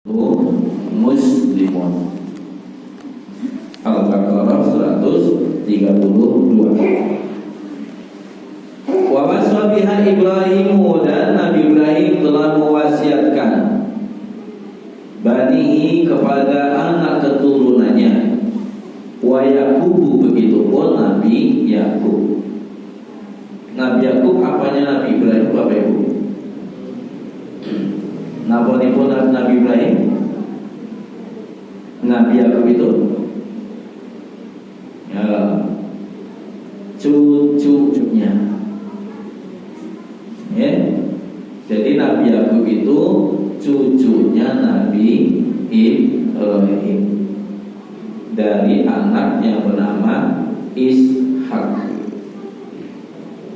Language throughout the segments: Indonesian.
muslimun. Al-Baqarah 132. Wa wasbiha Ibrahim, dan Nabi Ibrahim telah mewasiatkan banihi kepada anak keturunannya, wa Yakub, begitupun Nabi Yakub. Nabi Yakub apanya Nabi Ibrahim, Bapak Ibu? Naponipun Nabi Ibrahim, Nabi Yakub itu ya, cucunya. Ya. Jadi Nabi Yakub itu cucunya Nabi Ibrahim dari anak yang bernama Ishak.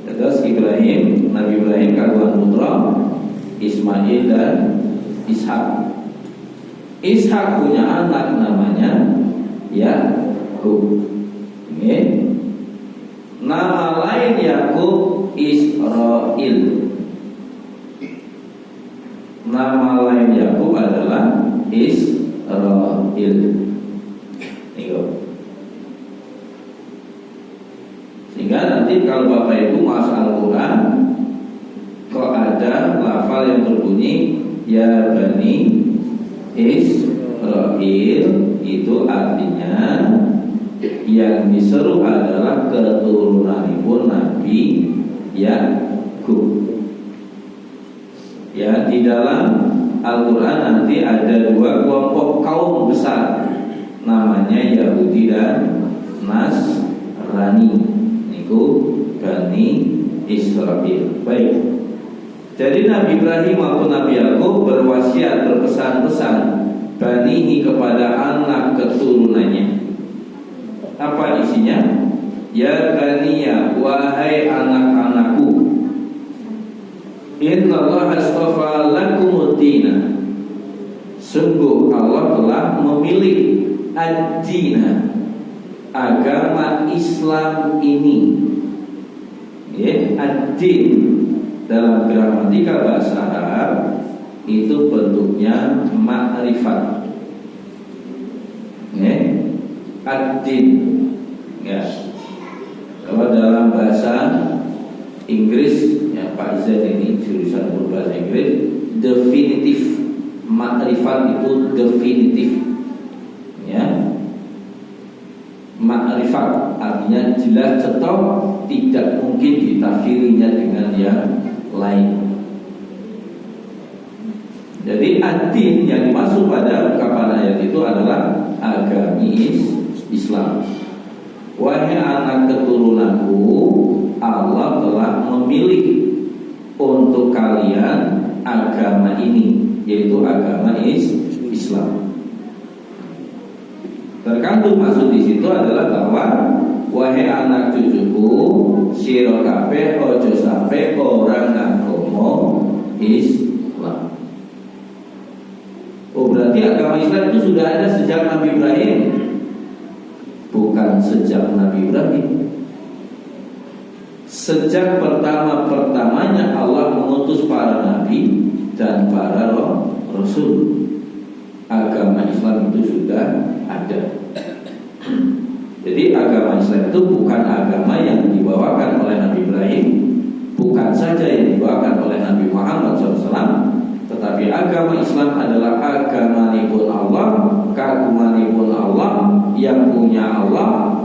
Terus Ibrahim, Nabi Ibrahim kagungan putra Ismail dan Ishak. Ishak punya anak namanya Yakub. Nama lain Yakub Israil. Nama lain Yakub adalah Israil. Sehingga nanti kalau Bapak Ibu masuk Al-Quran, kok ada lafal yang berbunyi ya Bani Israil, itu artinya yang diseru adalah keturunanipun Nabi Yakub. Ya, di dalam Al-Quran nanti ada dua kelompok kaum besar, namanya Yahudi dan Nasrani. Niku Bani Israil. Baik. Jadi Nabi Ibrahim maupun Nabi Yakub berwasiat, berpesan-pesan banihi kepada anak keturunannya. Apa isinya? Ya baniya, wahai anak-anakku, innallaha astafa lakumuddina, sungguh Allah telah memilih ad-dina, agama Islam ini. Ya, ad-din dalam gramatika bahasa Arab itu bentuknya ma'rifat. Ya, ad-din. Ya. Kalau dalam bahasa Inggris, ya Pak Izan ini jurusan berbahasa Inggris, definitif. Ma'rifat itu definitif. Ya. Ma'rifat artinya jelas cetok, tidak mungkin ditafsirinya dengan yang lain. Jadi ad-din yang dimaksud pada ungkapan ayat itu adalah agamis Islam. Wahai anak keturunanku, Allah telah memilih untuk kalian agama ini, yaitu agama Islam. Terkandung maksud di situ adalah bahwa wahai anak cucuku, sira kabeh ojo sampai orang ngagama Islam. Oh, berarti agama Islam itu sudah ada sejak Nabi Ibrahim, bukan sejak Nabi Ibrahim. Sejak pertama-pertamanya Allah mengutus para nabi dan para rasul, agama Islam itu sudah ada. Jadi agama Islam itu bukan agama yang dibawakan oleh Nabi Ibrahim, bukan saja yang dibawakan oleh Nabi Muhammad SAW, tetapi agama Islam adalah agamanipun Allah, kagumanipun Allah, yang punya Allah,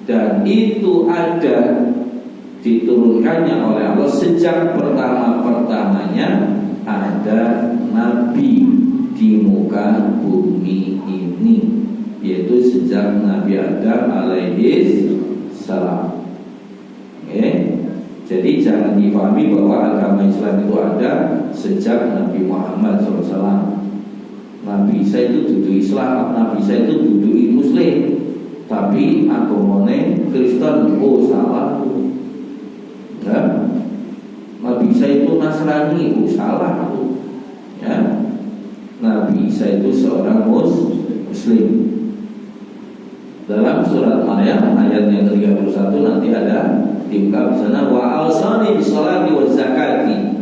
dan itu ada diturunkannya oleh Allah sejak pertama-pertamanya ada Nabi di muka bumi ini, yaitu sejak Nabi Adam alaihi salam. Jadi jangan difahami bahwa agama Islam itu ada sejak Nabi Muhammad SAW. Nabi Isa itu duduk Islam, Nabi Isa itu duduk Muslim, tapi agamane Kristen. Oh salah. Ya. Nabi Isa itu Nasrani. Oh salah. Ya. Nabi Isa itu seorang Muslim. Dalam surat Maryam ayat yang ke-31 nanti ada diungkap di sana, wa awsani bisolati wa zakati.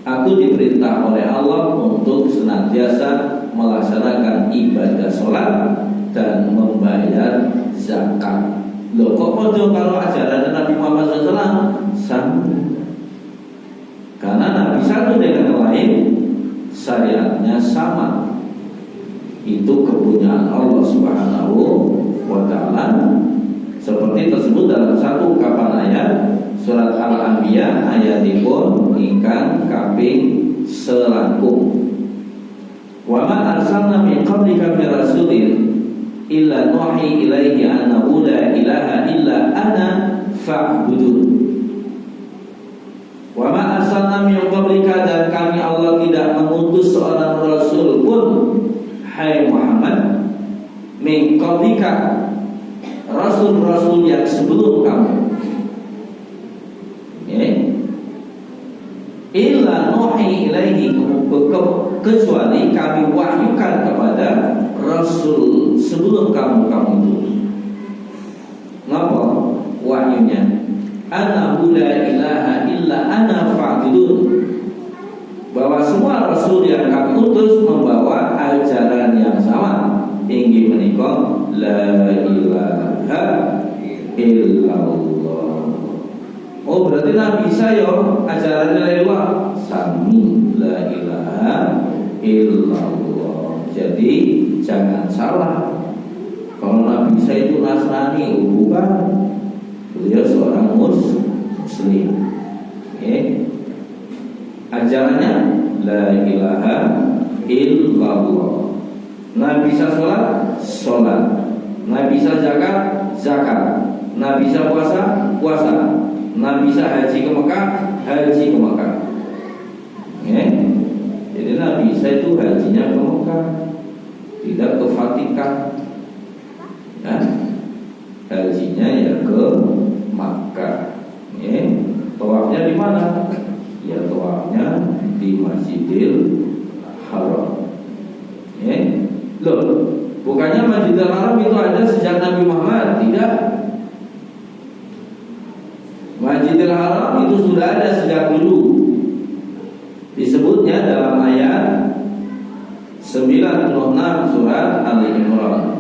Aku diperintah oleh Allah untuk senantiasa melaksanakan ibadah sholat dan membayar zakat. Loh, kok podo kalau ajaran Nabi Muhammad SAW? Sama. Karena Nabi satu dengan yang lain syariatnya sama. Itu kepunyaan Allah Subhanahu wa Ta'ala. Seperti tersebut dalam satu ungkapan ayat surat Al-Anbiya ayatipun ingkang kaping selangkung. Wa ma arsalna min qablika min rasulin illa nuhi ilaihi annahu la ilaha illa ana fa'budun. Wa ma arsalna min qablika, dan kami Allah tidak mengutus seorang rasul pun, hai Muhammad, min qablika, rasul-rasul yang sebelum kamu, illa nuhi ilaihi, kecuali kami wahyukan kepada rasul sebelum kamu itu. Ngapa wahyunya? Annahu la ilaha illa ana fa'budun, bahwa semua rasul yang kami utus membawa ajaran yang sama, inggih menika la ilaha illallah. Oh, berarti Nabi Isa yo ajarannya la ilaha sami, la ilaha illallah. Jadi jangan salah. Kalau Nabi Isa itu Nasrani, bukan. Beliau seorang muslim. Ajarannya la ilaha illallah. Nabi Isa sholat. Nabi Isa zakat. Nabi Isa puasa. Nabi Isa haji ke Mekah. Jadi Nabi Isa itu hajinya ke Mekah, tidak ke Vatikan. Hajinya ya ke Makkah. Tawafnya di mana? Ya tawafnya di Masjidil Haram. Loh, bukannya Masjidil Haram itu ada sejak Nabi Muhammad? Tidak. Masjidil Haram itu sudah ada sejak dulu. Disebutnya dalam ayat 96 surat Ali Imran.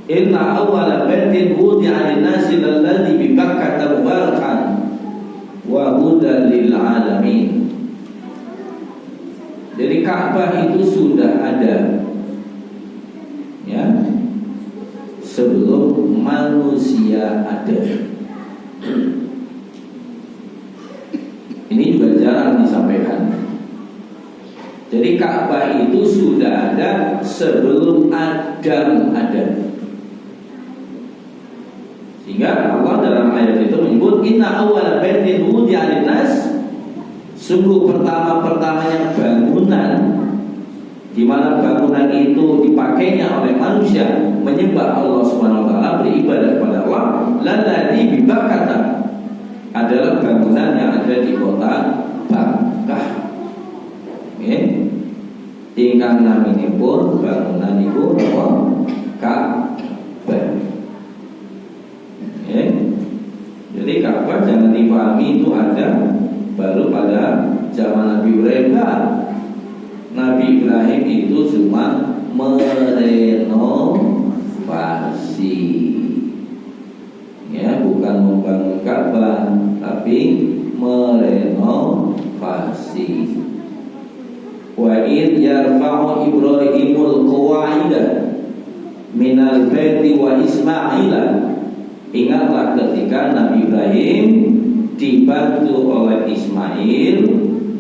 Inna awwala baitin wudi'a lin-nasi alladzi bi Bakkah mubarakan wa hudan lil alamin. Jadi Ka'bah itu sudah ada, ya, sebelum manusia ada. Ini juga jarang disampaikan. Jadi Ka'bah itu sudah ada sebelum Adam ada. Sehingga Allah dalam ayat itu menyebut inna awwala baitin wudi'a lin-nas, sungguh pertama-pertamanya bangunan, di mana bangunan itu dipakainya oleh manusia menyembah Allah Subhanahu wa taala, beribadah kepada Allah, lalladzi bi Bakkah, adalah bangunan yang ada di kota Bakkah. Ingkang naminipun bangunan iku apa? Ka'bah. Jadi Ka'bah jangan dipahami itu ada baru pada zaman Nabi Ibrahim. Nabi Ibrahim itu cuma merenovasi, ya, bukan membangun Ka'bah, tapi merenovasi. Wa id yarfa'u Ibrahimul qawa'ida minal baiti wa Ismaila. Ingatlah ketika Nabi Ibrahim dibantu oleh Ismail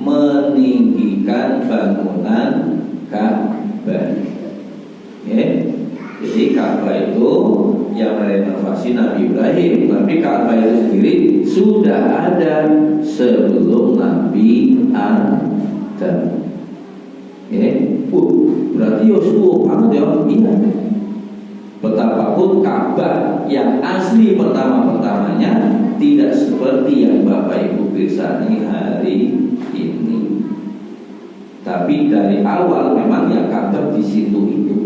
meninggikan bangunan Ka'bah. Jadi Ka'bah itu yang merenovasi Nabi Ibrahim, tapi Ka'bah itu sendiri sudah ada sebelum Nabi Adam. Berarti Yosua banget ya. Iya. Betapapun Ka'bah yang asli pertama-pertamanya tidak seperti yang Bapak Ibu pirsani hari ini. Tapi dari awal memang yang Ka'bah di situ itu.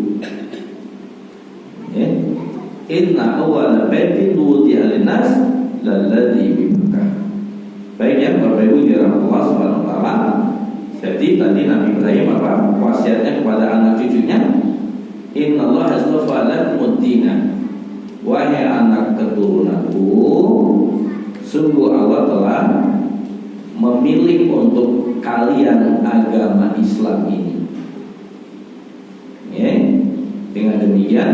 Inna awwala baitin wudi'a lin-nas lalladzi bi Bakkah. Baik ya, Bapak Ibu dirahmati Allah Subhanahu wa taala. Jadi tadi Nabi Ibrahim apa? Wasiatnya kepada anak cucunya, Innallaha astafa lakumud dina. Wahai anak keturunanku, sungguh Allah telah memilih untuk kalian agama Islam ini. Ya, dengan demikian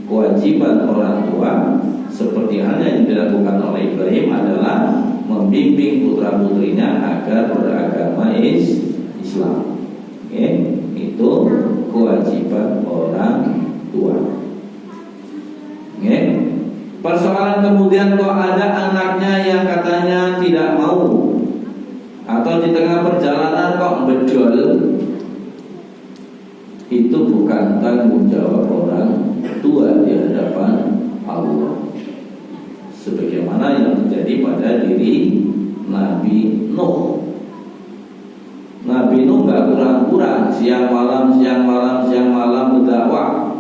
kewajiban orang tua seperti halnya yang dilakukan oleh Ibrahim adalah membimbing putra putrinya agar beragama Islam. Ya, itu kewajiban orang tua. Ya. Persoalan kemudian kok ada anaknya yang katanya tidak mau, atau di tengah perjalanan kok bedol, itu bukan tanggung jawab orang tua di hadapan Allah. Sebagaimana yang terjadi pada diri Nabi Nuh. Nabi Nuh gak kurang-kurang siang malam berdakwah,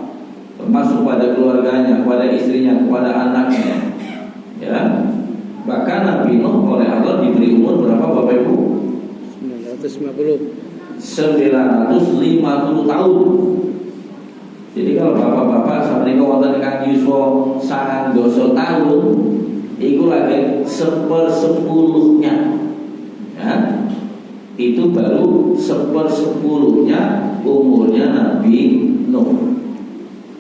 termasuk pada keluarganya, kepada istrinya, kepada anaknya. Ya. Bahkan Nabi Nuh oleh Allah diberi umur berapa Bapak Ibu? 950 tahun. Jadi kalau bapak-bapak sampai wonten kang yuswa 9 tahun, itu lagi 1/10-nya. Ya. Itu baru 1/10-nya umurnya Nabi Nuh.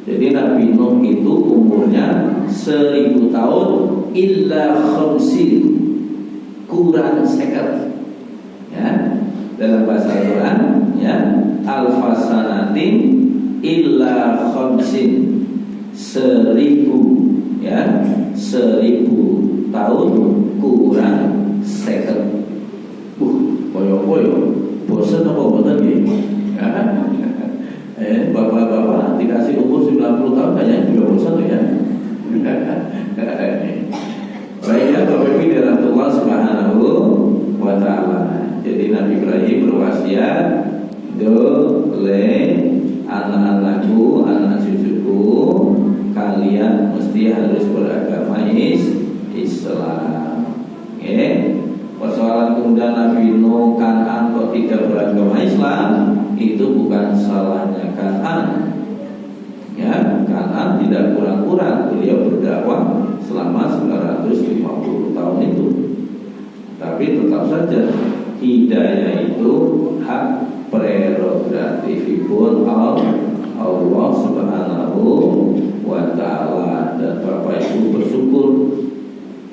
Jadi Nabi Nuh itu umurnya 1000 tahun illa khamsin, kurang 50. Ya. Dalam bahasa Al-Quran, ya, alfasanatin illa khamsin, 1000, ya, 1000 tahun kurang 50. Boyo bosan apa bosan gitu? Bapak-bapak dikasih umur 90 tahun kayaknya juga bosan tuh ya. Baiknya Bapak Ibu dirahmati Allah Subhanahu wa taala. Jadi Nabi Ibrahim berwasiat, "Dole anak-anakku, anak cucuku, kalian mesti harus beragama Islam." Okay. Persoalan kemudian Nabi Nuh, Kan'an kok tidak beragama Islam, itu bukan salahnya Kan'an. Ya, Kan'an tidak kurang-kurang beliau berdakwah selama 950 tahun itu. Tapi tetap saja hidayah itu hak prerogatifipun Allah Subhanahu wa ta'ala. Dan Bapak Ibu bersyukur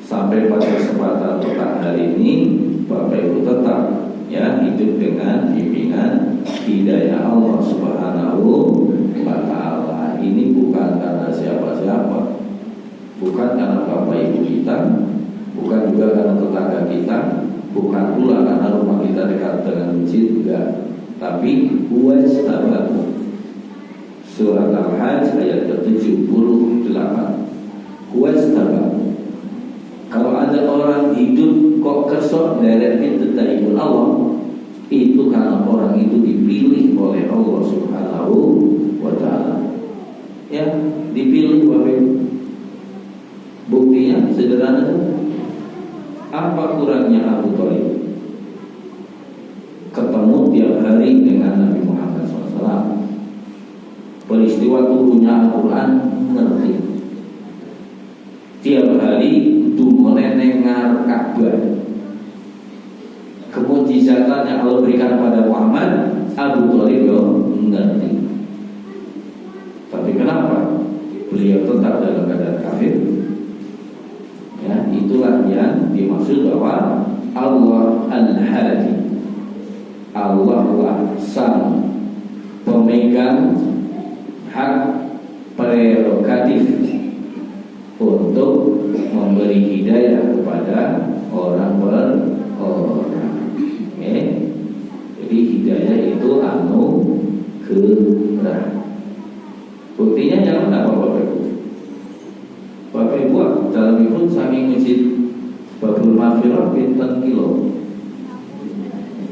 sampai pada kesempatan petang hari ini Bapak Ibu tetap ya hidup dengan bimbingan hidayah Allah Subhanahu wa ta'ala. Ini bukan karena siapa-siapa, bukan karena Bapak Ibu kita, bukan juga karena tetangga kita, bukan pula karena rumah kita dekat dengan masjid, enggak. Tapi wajtabahu. Surat Al-Hajj ayat ke-78. Wajtabahu. Kalau ada orang hidup kok kesok dari pintu taibul Allah, itu karena orang itu dipilih oleh Allah Subhanahu wa ta'ala. Ya, dipilih Bapak. Buktinya sederhana. Apa kurangnya Abu Thalib? Ketemu tiap hari dengan Nabi Muhammad SAW. Peristiwa turunnya Al-Quran ngerti. Tiap hari dumone nengar Ka'bah. Kemujizatan yang Allah berikan kepada Muhammad, Abu Thalib ngerti. Tapi kenapa beliau tetap dalam keadaan kafir? Ya, itulah yang dimaksud bahwa Allah Al-Hadi, Allah lah sang pemegang hak prerogatif untuk memberi hidayah kepada orang per orang. Okay. Jadi hidayah itu anugerah. Buktinya yang mana Bapak Ibu? Bapak Ibu dalam itu saking masjid Babul Maghfirah pinten kilo?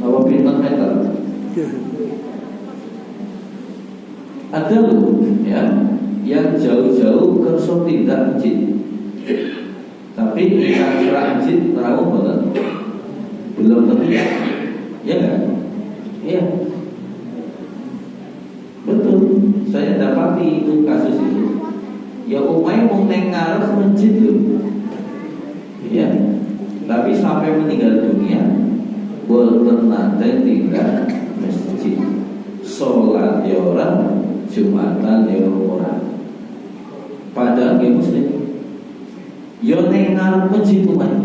Apa pinten meter? Ada loh ya yang jauh-jauh kerso tindak masjid. Tapi kira-kira masjid rawuh boten. belum tentu ya enggak? Iya. Betul, saya dapati itu kasus itu. Ya umai mau ngarep masjid loh. Iya. Tapi sampai meninggal dunia boten nate tinggal masjid. Sholat ya orang, Jumatan ya orang. Padahal dia muslim. Yo ngarep masjid umai.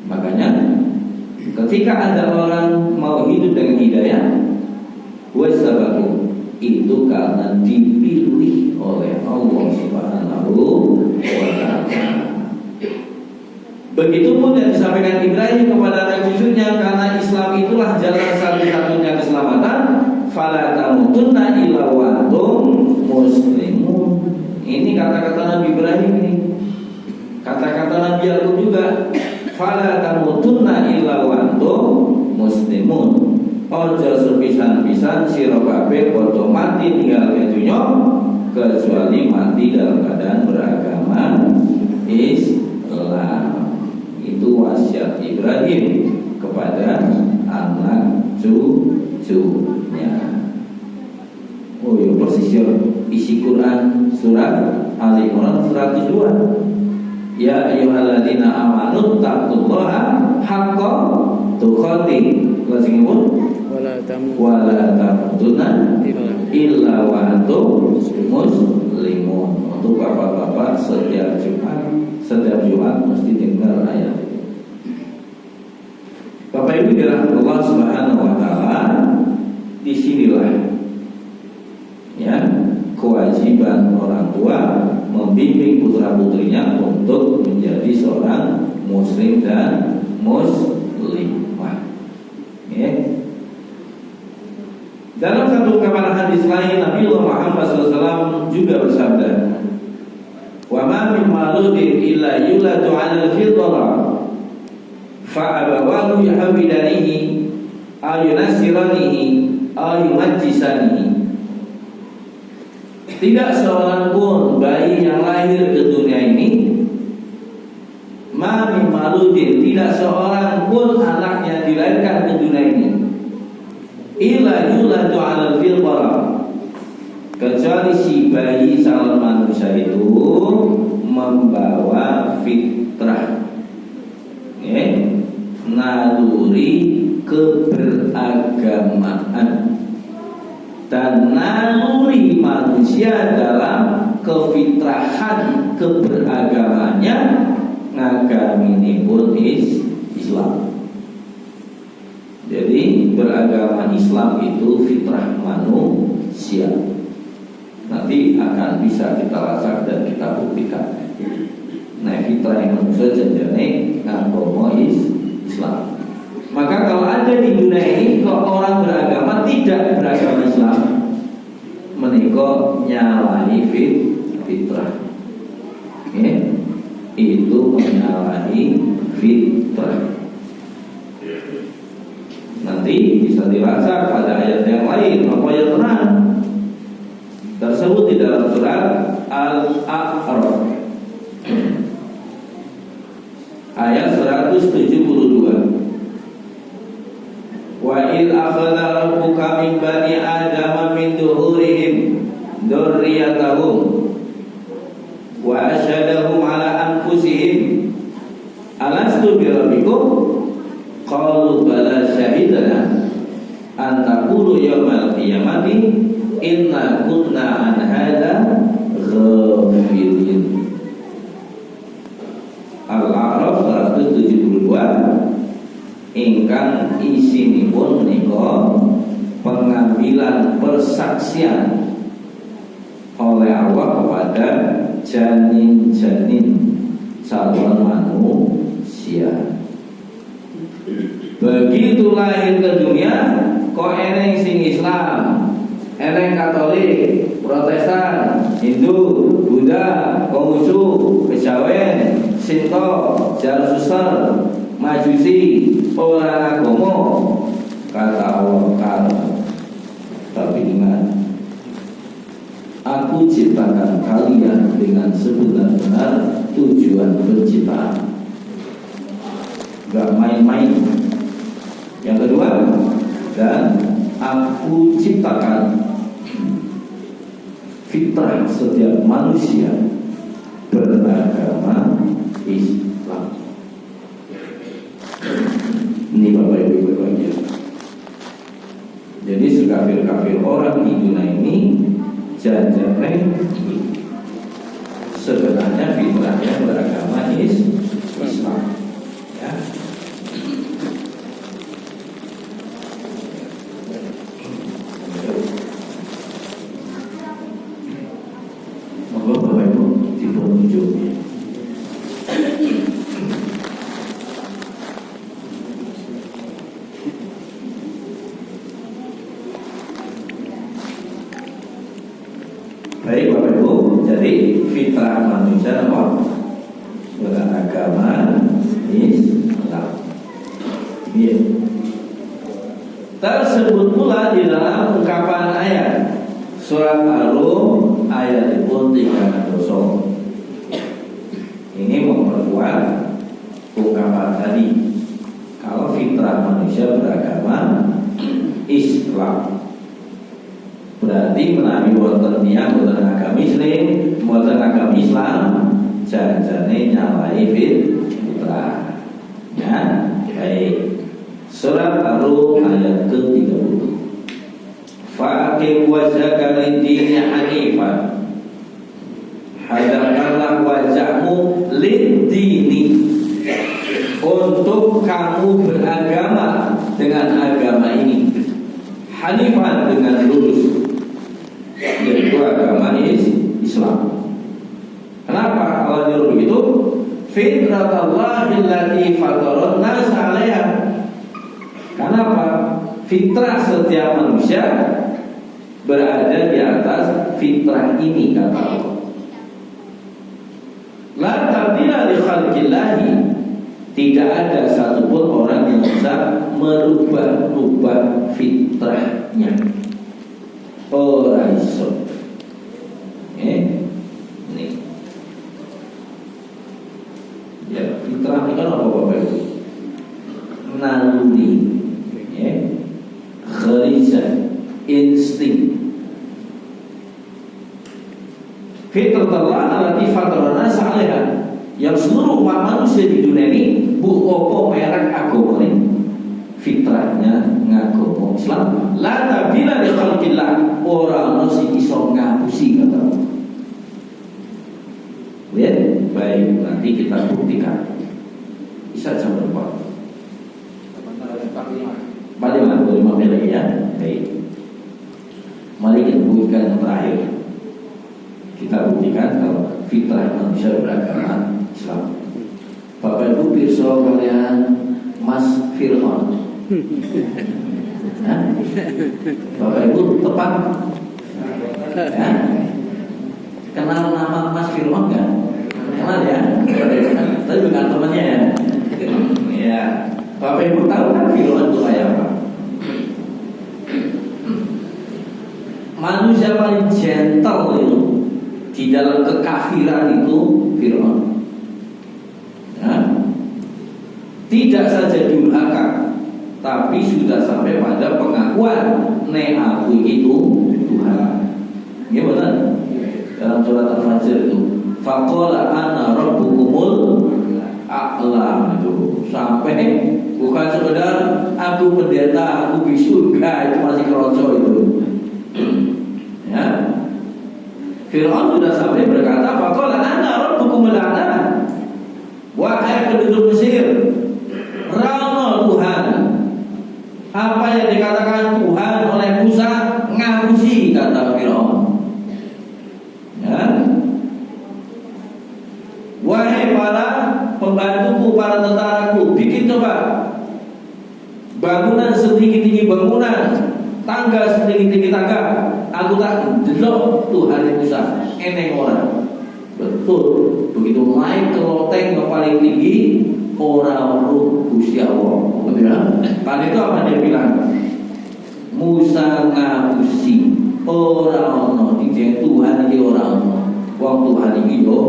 Makanya ketika ada orang mau hidup dengan hidayah, wasabaku itu karena dipilih oleh Allah Subhanahu wa ta'ala. Begitupun yang disampaikan Ibrahim kepada anak cucunya, karena Islam itulah jalan satu-satunya keselamatan. Fala tamutunna illa wa antum muslimun. Ini kata-kata Nabi Ibrahim ini. Kata-kata Nabi Yakub juga. Fala tamutunna illa wa antum muslimun. Ojo sepisan-pisan sira kabeh padha mati tinggal dunya kecuali mati dalam keadaan beragama Islam. Itu wasiat Ibrahim kepada anak cucunya. Oh ya persis ya isi Quran surat Ali Imran 102. Ya ayyuhalladzina amanu taqullaha haqqa tuqatih. Kelasipun wala tamutunna illa wa antum muslimun. Untuk bapak-bapak setiap Jumat mesti dengar ayat ini. Bapak Ibu dirahmati Allah Subhanahu wa taala, disinilah ya kewajiban orang tua membimbing putra-putrinya untuk menjadi seorang muslim dan muslimah. Dalam satu ungkapan hadis lain, Nabi Muhammad SAW juga bersabda, "Wa ma min maludin illa yuladu 'ala al-fitra, fa abawahu yahwidanihi aw yunasiranihi aw yumajjisanihi." Tidak seorang pun bayi yang lahir ke dunia ini, ma min maludin, tidak seorang pun anak yang dilahirkan ke dunia ini, illa yuladu 'alal fitra, kecuali si bayi calon manusia itu membawa fitrah, naluri keberagamaan. Dan naluri manusia dalam kefitrahan keberagamaannya ngagami pun Islam. Jadi beragama Islam itu fitrah manusia. Nanti akan bisa kita rasakan dan kita buktikan. Nah, fitrah yang manusia jadinya agama Islam. Maka kalau ada di dunia ini kok orang beragama tidak beragama Islam, menika nyalahi fitrah. Itu menyalahi fitrah. Nanti bisa dirasa pada ayat yang lain, apa yang tenang tersebut di dalam surat Al-A'raf ayat 172. Wa il akhadha rabbuka min bani adama min duhurihim dzurriyyatahum wa asyhadahum ala anfusihim alastu bi rabbikum qalu bala syahidana an taqulu yawmal qiyamati inna kunna an hadza ghafilin. Al-A'raf 172 ingkang isinipun menika pengambilan persaksian oleh Allah kepada janin-janin calon manusia. Begitu lahir ke dunia kok eneng sing Islam, eneng Katolik, Protestan, Hindu, Buddha, Konghucu, Kejawen, Sinto, Zarathustra, Majusi, orang agama. Kata Allah, tapi ingat, aku ciptakan kalian dengan sebenar-benar tujuan penciptaan. nggak main-main. Yang kedua, dan aku ciptakan fitrah setiap manusia beragama Islam. Ini Bapak Ibu berbahagia. Jadi sekafir-kafir orang di dunia ini jajaran sebenarnya fitrahnya beragama Islam. Ya. Monggo Bapak Ibu ditunjuk. Baik Bapak Ibu, jadi fitrah manusia apa? Beragama Islam. Iya. Tersebut pula di dalam ungkapan ayat surat Ar-Rum ayat 3. Ini memperkuat ungkapan tadi. Kalau fitrah manusia beragama Islam, berarti menawi wonten tiyang boten agama Muslim, boten agama Islam, janjane nyalai fitrah. Ya, baik. Surat Ar-Rum ayat ke-30. Fa'aqim wajhaka lid-dini hanifan. Hadapkanlah wajahmu lid-dini, untuk kamu beragama dengan agama ini. Hanifan dengan lurus, yaitu agama Islam. Kenapa kalau nyuruh begitu? Fitratallahi allati fataran nas 'alaiha. Kenapa? Fitrah setiap manusia berada di atas fitrah ini, kata Allah. La tabdila li khalqillahi. Tidak ada satupun orang yang bisa merubah-rubah fitrahnya. Ora iso. Ini. Ya, fitrah ini kan apa Bapak Ibu? Naluri, ya, gharizah, insting. Fitrah allati fatarana salihah, yang seluruh umat manusia di dunia ini bu opo merek agama ini fitrahnya ngagama Islam. La tabdila li khalqillah, ora ono sing iso ngapusi, kata Allah. Lihat, baik, nanti kita buktikan. Bisa jam berapa? 45 menit ya. Baik. Mari kita buktikan yang terakhir. Kita buktikan kalau fitrah manusia beragama Islam. Bapak Ibu pirsa kalian Mas Fir'aun. Bapak Ibu tepat. Ya? Kenal nama Mas Fir'aun kan? Kenal ya? Tapi bukan temannya ya. Ya. Bapak Ibu tahu kan Fir'aun itu kayak apa? Manusia paling gentle itu di dalam kekafiran itu Fir'aun. Ya? Tidak saja durhaka, tapi sudah sampai pada pengakuan aku itu Tuhan. Ya benar? Dalam surat Al-Fajr itu, faqala ana rabbukumul a'la, itu sampai bukan sekedar aku pendeta, aku di surga, itu masih keroco itu. Ya. Fir'aun sudah sampai berkata, faqala ana rabbukumul a'la, wahai penduduk Mesir, rano Tuhan. Apa yang dikatakan Tuhan oleh Musa ngapusi, kata Fir'aun. Ya. Wahai para pembantuku, para tentaraku, bikin coba bangunan setinggi-tinggi bangunan, tangga setinggi-tinggi tangga. Aku tak delok Tuhan Musa, eneng orang. Betul, begitu naik ke loteng yang paling tinggi, orang ruh Gusti Allah. Betul ya? Kan itu apa dia bilang? Musa ngapusi, orang ono di Tuhan iki orang ono. Wong Tuhan iki yo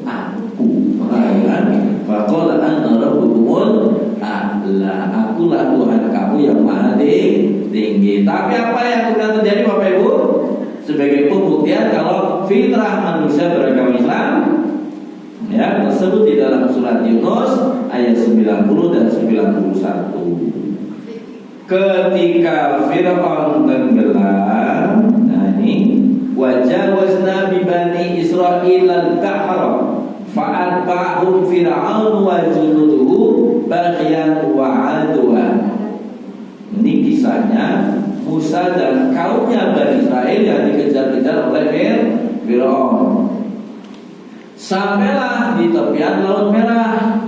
aku. Makanya faqala anna rabbukumul a'la. a'la. Akulah Tuhan kamu yang maha tinggi. Tapi apa yang kemudian terjadi Bapak Ibu? Sebagai pembuktian kalau fitrah manusia beragama Islam ya tersebut di dalam surat Yunus ayat 90 dan 91. Ketika Fir'aun tenggelam, nah ini wajawazna bi bani Israil al-bahr fa'atba'hum Fir'aun wa junuduhu baghyan wa 'adwan. Ini kisahnya Musa dan kaumnya Bani Israel yang dikejar-kejar oleh Fir'aun. Sampailah di tepian Laut Merah.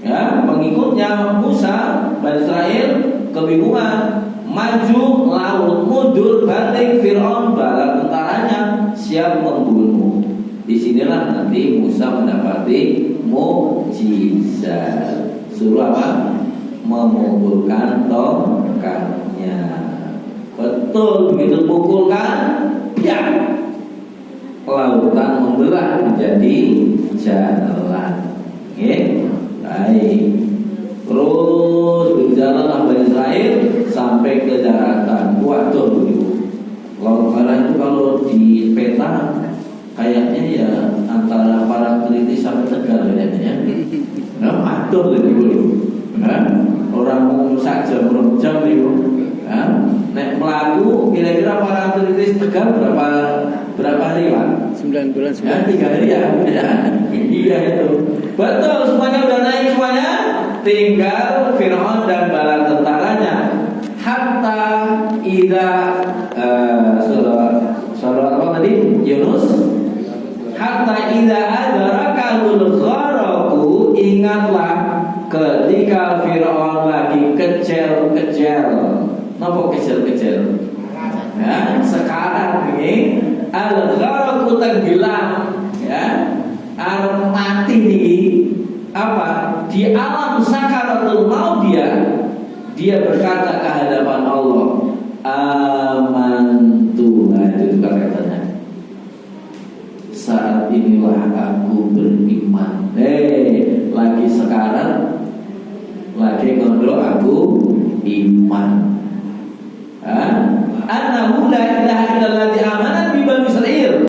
Ya, pengikutnya Musa Bani Israel kebingungan, maju laut, mundur balik, Fir'aun bala tentaranya siap membunuh. Disinilah nanti Musa mendapati mukjizat. Suruh apa? Memukulkan tongkatnya. Betul, begitu pukulkan, biar lautan membelah menjadi jalan. Oke, baik. Terus berjalanlah Bani Israel sampai ke daratan. Waduh, begitu. Laut Merah itu kalau di peta kayaknya ya antara Parangtritis sampai Tegal kayaknya. Nah, aduh begitu. Nah, orang mau saja belum jam itu. Nah, nek melaku kira-kira Parangtritis Tegal berapa hari Pak? 9 bulan. Ya, 3 hari ya. Iya itu. Betul, semuanya udah naik semuanya. Tinggal Fir'aun dan bala tentaranya. Hatta idza surah apa tadi? Yunus. Hatta idza adrakahul gharaqu, ingatlah ketika Fir'aun lagi kejar-kejar. Napa kejar-kejar? Ya, sekarang ini al-gharaqu tenggelam, ya. Arep mati nih. Apa? Di alam sakaratul maut dia berkata ke hadapan Allah, amantu. Nah, itu juga katanya. Saat inilah aku beriman. Lagi sekarang lagi ngobrol aku iman. Annahu la ilaha illallah amanat bi bani Israil.